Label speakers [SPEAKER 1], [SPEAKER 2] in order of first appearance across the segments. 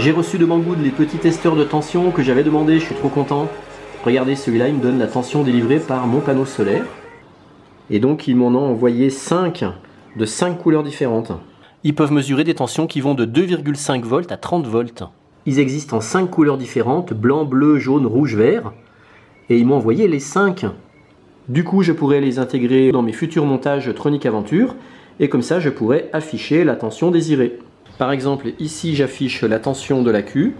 [SPEAKER 1] J'ai reçu de Banggood les petits testeurs de tension que j'avais demandé, je suis trop content. Regardez, celui-là, il me donne la tension délivrée par mon panneau solaire. Et donc, ils m'en ont envoyé 5 de 5 couleurs différentes. Ils peuvent mesurer des tensions qui vont de 2,5 volts à 30 volts. Ils existent en 5 couleurs différentes, blanc, bleu, jaune, rouge, vert. Et ils m'ont envoyé les 5. Du coup, je pourrais les intégrer dans mes futurs montages Tronic Aventure. Et comme ça, je pourrais afficher la tension désirée. Par exemple, ici, j'affiche la tension de la Q.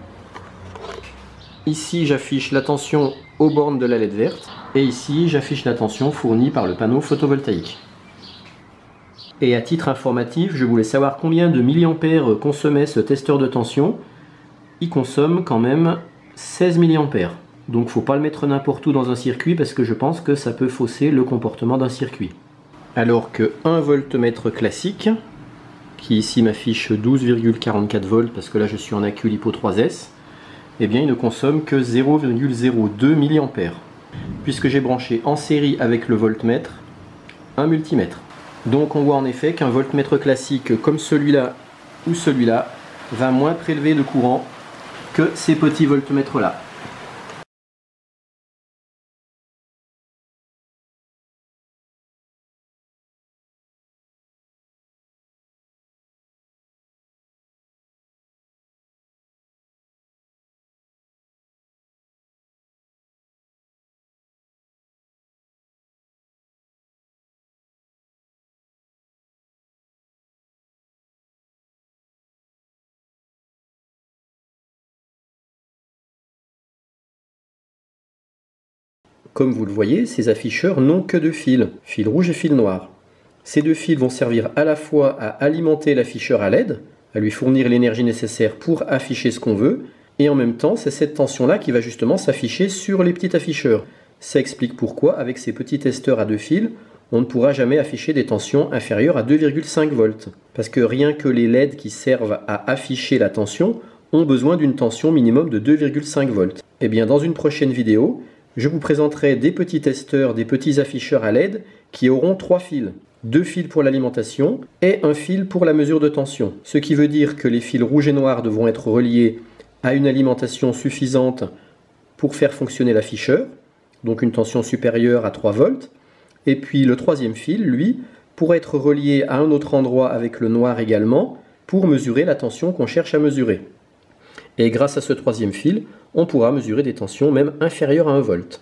[SPEAKER 1] Ici, j'affiche la tension aux bornes de la LED verte. Et ici, j'affiche la tension fournie par le panneau photovoltaïque. Et à titre informatif, je voulais savoir combien de milliampères consommait ce testeur de tension. Il consomme quand même 16 milliampères. Donc il ne faut pas le mettre n'importe où dans un circuit parce que je pense que ça peut fausser le comportement d'un circuit. Alors que 1 voltmètre classique, qui ici m'affiche 12,44 volts parce que là je suis en accu LiPo 3S, eh bien il ne consomme que 0,02 milliampères. Puisque j'ai branché en série avec le voltmètre un multimètre. Donc on voit en effet qu'un voltmètre classique comme celui-là ou celui-là va moins prélever de courant que ces petits voltmètres là. Comme vous le voyez, ces afficheurs n'ont que 2 fils, fil rouge et fil noir. Ces 2 fils vont servir à la fois à alimenter l'afficheur à LED, à lui fournir l'énergie nécessaire pour afficher ce qu'on veut, et en même temps, c'est cette tension-là qui va justement s'afficher sur les petits afficheurs. Ça explique pourquoi, avec ces petits testeurs à 2 fils, on ne pourra jamais afficher des tensions inférieures à 2,5 volts. Parce que rien que les LED qui servent à afficher la tension ont besoin d'une tension minimum de 2,5 volts. Et bien dans une prochaine vidéo, je vous présenterai des petits testeurs, des petits afficheurs à LED qui auront 3 fils. 2 fils pour l'alimentation et un fil pour la mesure de tension. Ce qui veut dire que les fils rouges et noirs devront être reliés à une alimentation suffisante pour faire fonctionner l'afficheur, donc une tension supérieure à 3 volts. Et puis le 3e fil, lui, pourra être relié à un autre endroit avec le noir également pour mesurer la tension qu'on cherche à mesurer. Et grâce à ce 3e fil, on pourra mesurer des tensions même inférieures à 1 volt.